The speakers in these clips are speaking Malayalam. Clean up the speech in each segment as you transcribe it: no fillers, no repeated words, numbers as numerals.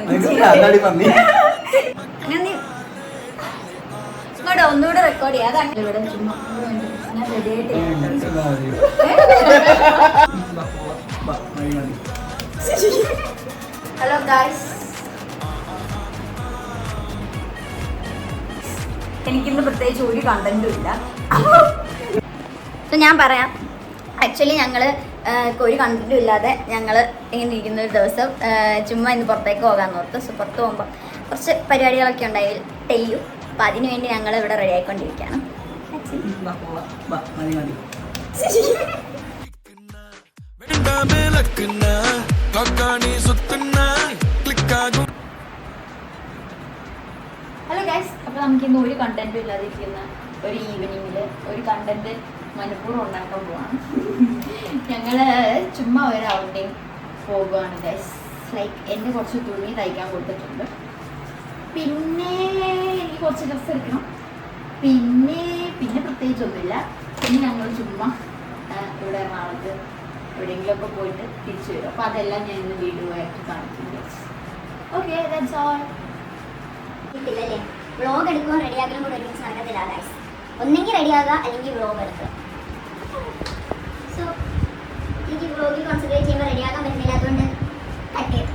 അങ്ങനെ ഇങ്ങോട്ടോ ഒന്നുകൂടെ റെക്കോർഡ് ചെയ്യാം. അതങ്ങനെ ഇവിടെ ചുമ്മാ ഞാൻ റെഡി ആയിട്ട്. ഹലോ ഗായ്സ്, എനിക്കിന്ന് പ്രത്യേകിച്ച് ഒരു കണ്ടന്റും ഇല്ല. സോ ഞാൻ പറയാം, ആക്ച്വലി ഞങ്ങൾ ഒരു കണ്ടന്റും ഇല്ലാതെ ഞങ്ങൾ ഇങ്ങനെ ഇരിക്കുന്ന ഒരു ദിവസം ചുമ്മാ ഇന്ന് പുറത്തേക്ക് പോകാമെന്ന് ഓർത്ത്. സോ പുറത്ത് പോകുമ്പോൾ കുറച്ച് പരിപാടികളൊക്കെ ഉണ്ടായി ടെല്ലു. അപ്പം അതിനു വേണ്ടി ഞങ്ങൾ ഇവിടെ റെഡി ആയിക്കൊണ്ടിരിക്കുകയാണ്. ഹലോ ഗൈസ്, അപ്പോൾ നമുക്കിന്ന് ഒരു കണ്ടന്റും ഇല്ലാതിരിക്കുന്ന ഒരു ഈവനിങ്ങിൽ ഒരു കണ്ടന്റ് മനഃപൂർവ്വം ഉണ്ടാക്കാൻ പോവാണ്. ഞങ്ങൾ ചുമ്മാ ഒരു ഔട്ടിങ് പോകുകയാണ് ഗൈസ്. ലൈക്ക് എൻ്റെ കുറച്ച് തുണി തയ്ക്കാൻ കൊടുത്തിട്ടുണ്ട്, പിന്നെ എനിക്ക് കുറച്ച് ഡ്രസ്സ് എടുക്കണം, പിന്നെ പ്രത്യേകിച്ചൊന്നുമില്ല. പിന്നെ ഞങ്ങൾ ചുമ്മാ ഇവിടെ എറണാകുളത്ത് എവിടെയെങ്കിലുമൊക്കെ പോയിട്ട് തിരിച്ചു വരും. അപ്പോൾ അതെല്ലാം ഞാൻ ഇന്ന് വീഡിയോ ആയിട്ട് കാണിക്കും ഗൈസ്. Okay, that's all. ഇല്ലല്ലേ, വ്ളോഗ് എടുക്കുമ്പോൾ റെഡിയാക്കലും കൂടെ ഒരുമിച്ച് നടക്കത്തില്ല ഗൈസ്. ഒന്നെങ്കിൽ റെഡിയാകുക അല്ലെങ്കിൽ വ്ളോഗ് എടുക്കുക. സോ എനിക്ക് വ്ളോഗിൽ കോൺസെൻട്രേറ്റ് ചെയ്യുമ്പോൾ റെഡിയാക്കാൻ പറ്റുന്നില്ല, അതുകൊണ്ട് കട്ട് ചെയ്തു.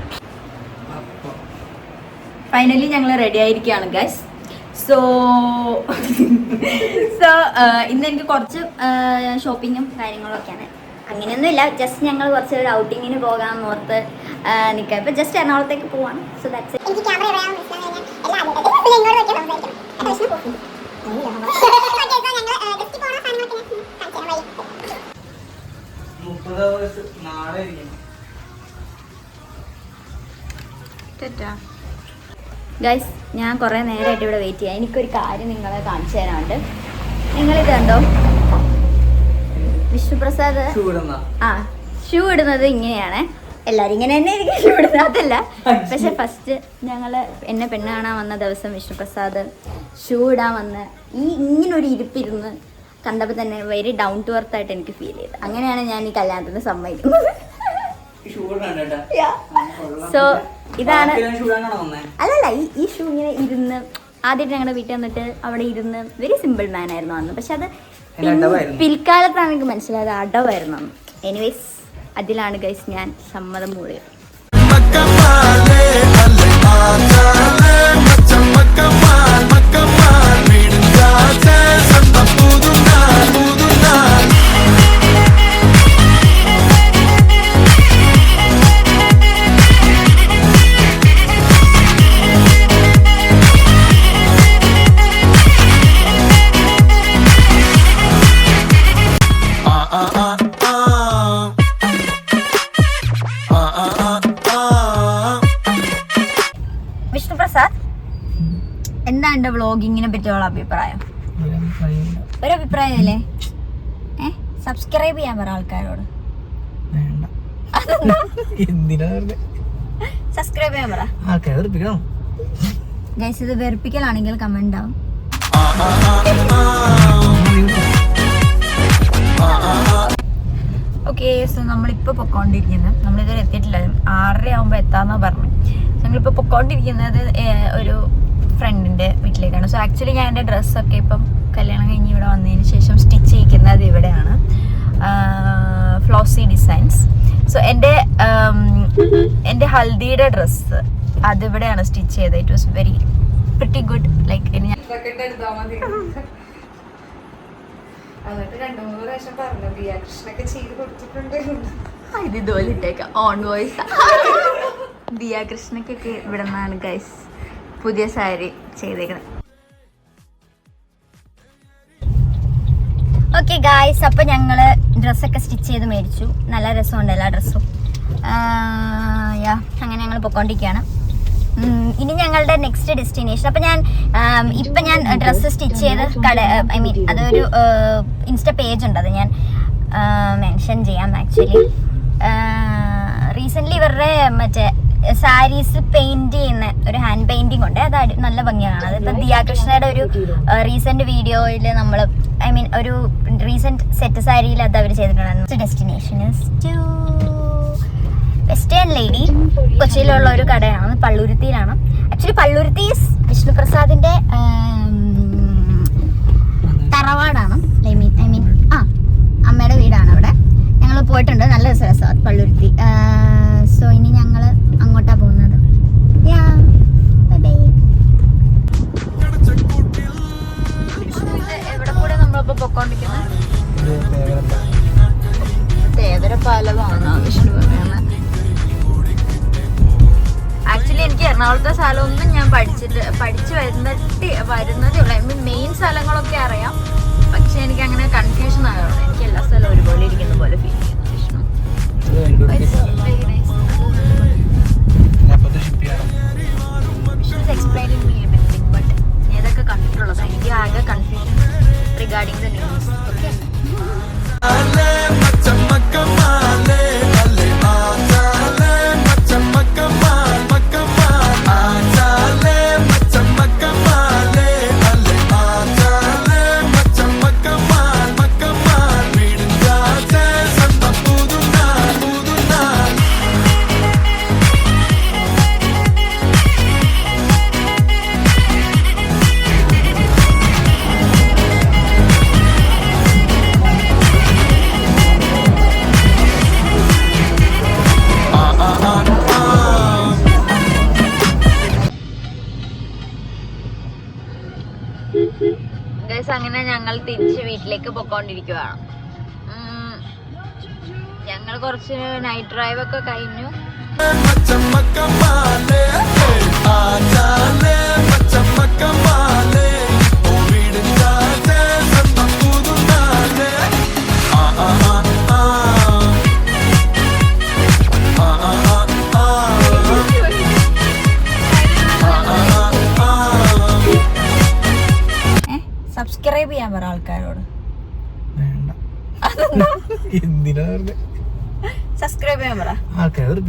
ഫൈനലി ഞങ്ങൾ റെഡി ആയിരിക്കുകയാണ് ഗൈസ്. സോ ഇന്ന് എനിക്ക് കുറച്ച് ഷോപ്പിങ്ങും കാര്യങ്ങളൊക്കെയാണ്. അങ്ങനെയൊന്നുമില്ല, ജസ്റ്റ് ഞങ്ങൾ കുറച്ച് ഒരു ഔട്ടിങ്ങിന് പോകാൻ ഓർത്ത് നിൽക്കാം. ഇപ്പം ജസ്റ്റ് എറണാകുളത്തേക്ക് പോവാണ്. So that's it. എനിക്ക് ക്യാമറ പറയാൻ ഗൈസ്, ഞാൻ കുറേ നേരമായിട്ട് ഇവിടെ വെയിറ്റ് ചെയ്യാം. എനിക്കൊരു കാര്യം നിങ്ങളെ കാണിച്ചു തരാനുണ്ട്. നിങ്ങളിത് കണ്ടോ, വിഷ്ണുപ്രസാദ് ഷൂ ഇടുന്നത് ഇങ്ങനെയാണ്. എല്ലാവരും ഇങ്ങനെ തന്നെ എനിക്ക് ഷൂ ഇടുന്നത്, അതല്ല. പക്ഷെ ഫസ്റ്റ് ഞങ്ങൾ എന്നെ പെണ്ണ് കാണാൻ വന്ന ദിവസം വിഷ്ണുപ്രസാദ് ഷൂ ഇടാൻ വന്ന് ഇങ്ങനൊരു ഇരിപ്പിരുന്ന് കണ്ടപ്പോൾ തന്നെ വെരി ഡൗൺ ടു എർത്ത് ആയിട്ട് എനിക്ക് ഫീൽ ചെയ്തത്. അങ്ങനെയാണ് ഞാൻ ഈ കല്യാണത്തിന് സമ്മതിക്കുന്നത്. സോ ഇതാണ്, അല്ലല്ല, ഈ ഷൂ ഇങ്ങനെ ഇരുന്ന് ആദ്യമായിട്ട് ഞങ്ങളുടെ വീട്ടിൽ വന്നിട്ട് അവിടെ ഇരുന്ന് വെരി സിമ്പിൾ മാൻ ആയിരുന്നു അന്ന്. പക്ഷെ അത് പിൽക്കാലത്താണ് എനിക്ക് മനസ്സിലായത് അടവായിരുന്നു അന്ന്. എനിവേസ്, അതിലാണ് ഗൈസ് ഞാൻ സമ്മതം മൂളിയത്. വിഷ്ണുപ്രസാദ്, എന്താണ് എന്റെ വ്ളോഗിങ്ങിനെ പറ്റിയുള്ള അഭിപ്രായം? ഒരു അഭിപ്രായം അല്ലേ? സബ്സ്ക്രൈബ് ചെയ്യാൻ പറ ആൾക്കാരോട്. സബ്സ്ക്രൈബ് ചെയ്യാൻ പറ. ഗൈസ്, ഇത് വെറുപ്പിക്കലാണെങ്കിൽ കമന്റ് ആവും. ഓക്കെ, സോ നമ്മളിപ്പോൾ പൊക്കോണ്ടിരിക്കുന്നത്, നമ്മളിതുവരെ എത്തിയിട്ടില്ല, 6:30 ആകുമ്പോൾ എത്താമെന്നാ പറഞ്ഞു. ഞങ്ങളിപ്പോൾ പൊക്കോണ്ടിരിക്കുന്നത് ഒരു ഫ്രണ്ടിൻ്റെ വീട്ടിലേക്കാണ്. സോ ആക്ച്വലി ഞാൻ എൻ്റെ ഡ്രസ്സൊക്കെ ഇപ്പം കല്യാണം കഴിഞ്ഞ് ഇവിടെ വന്നതിന് ശേഷം സ്റ്റിച്ച് ചെയ്യിക്കുന്നത് ഇവിടെയാണ്, ഫ്ലോസി ഡിസൈൻസ്. സോ എൻ്റെ ഹൽദിയുടെ ഡ്രസ്സ് അതിവിടെയാണ് സ്റ്റിച്ച് ചെയ്തത്. It was very pretty good. Like ഇത് ഇതുപോലെ ഇട്ടേക്കാം ഓൺ വോയിസ്. ദിയ കൃഷ്ണക്കൊക്കെ ഇവിടെ നിന്നാണ് ഗൈസ് പുതിയ സാരി ചെയ്തേക്കുന്നത്. ഓക്കെ ഗായ്സ്, അപ്പോൾ ഞങ്ങൾ ഡ്രസ്സൊക്കെ സ്റ്റിച്ച് ചെയ്ത് മേടിച്ചു. നല്ല രസമുണ്ട് എല്ലാ ഡ്രസ്സും. അങ്ങനെ ഞങ്ങൾ പൊയ്ക്കൊണ്ടിരിക്കുകയാണ്. ഇനി ഞങ്ങളുടെ നെക്സ്റ്റ് ഡെസ്റ്റിനേഷൻ. അപ്പം ഞാൻ ഡ്രസ്സ് സ്റ്റിച്ച് ചെയ്ത് അതൊരു ഇൻസ്റ്റ പേജ് ഉണ്ട്, അത് ഞാൻ മെൻഷൻ ചെയ്യാം. ആക്ച്വലി റീസെൻ്റ്ലി ഇവരുടെ മറ്റേ സാരീസ് പെയിന്റ് ചെയ്യുന്ന ഒരു ഹാൻഡ് പെയിന്റിംഗ് ഉണ്ട്, അത് നല്ല ഭംഗിയാണ്. അതിപ്പോൾ ദിയ കൃഷ്ണയുടെ ഒരു റീസെന്റ് വീഡിയോയിൽ നമ്മൾ ഒരു റീസെന്റ് സെറ്റ് സാരിയിൽ അത് അവർ ചെയ്തിട്ടുണ്ടായിരുന്നു. Destination is to western lady കൊച്ചിയിലുള്ള ഒരു കടയാണ്, പള്ളുരുത്തിയിലാണ്. ആക്ച്വലി പള്ളുരുത്തി വിഷ്ണുപ്രസാദിന്റെ തറവാടാണ്. ഐ മീൻ അമ്മയുടെ വീടാണ് അവിടെ. ഞങ്ങൾ പോയിട്ടുണ്ട്, നല്ല രസമാണ് പള്ളുരുത്തി. സോ ഇനി ഞങ്ങൾ അങ്ങോട്ടാ പോകുന്നത്. എവിടെ കൂടെ നമ്മളിപ്പോ പൊക്കോണ്ടിരിക്കുന്നത്? തേവര പാലമാണ് വിഷ്ണു പറയുന്നത്. ആക്ച്വലി എനിക്ക് എറണാകുളത്തെ സ്ഥലമൊന്നും ഞാൻ പഠിച്ചു വരുന്നതേ ഉള്ളൂ. ഐ മീൻ മെയിൻ സ്ഥലങ്ങളൊക്കെ അറിയാം, പക്ഷെ എനിക്ക് അങ്ങനെ കൺഫ്യൂഷൻ ആകാറുണ്ട്. എനിക്ക് എല്ലാ സ്ഥലവും ഒരുപോലെ ഇരിക്കുന്ന പോലെ ഫീൽ ചെയ്യുന്നു Vishnu. Explaining me everything, but ഏതൊക്കെ കണ്ടിട്ടുള്ളത് എനിക്ക് ആകെ confusion regarding the news. Okay, അങ്ങനെ ഞങ്ങൾ തിരിച്ച് വീട്ടിലേക്ക് പൊക്കോണ്ടിരിക്കുകയാണ്. ഞങ്ങൾ കുറച്ച് നൈറ്റ് ഡ്രൈവ് ഒക്കെ കഴിഞ്ഞു. സബ്സ്ക്രൈബ് ചെയ്യാൻ പറ ആൾക്കാരോട്. സബ്സ്ക്രൈബ് ചെയ്യാൻ പറ ആൾക്കാരോട്.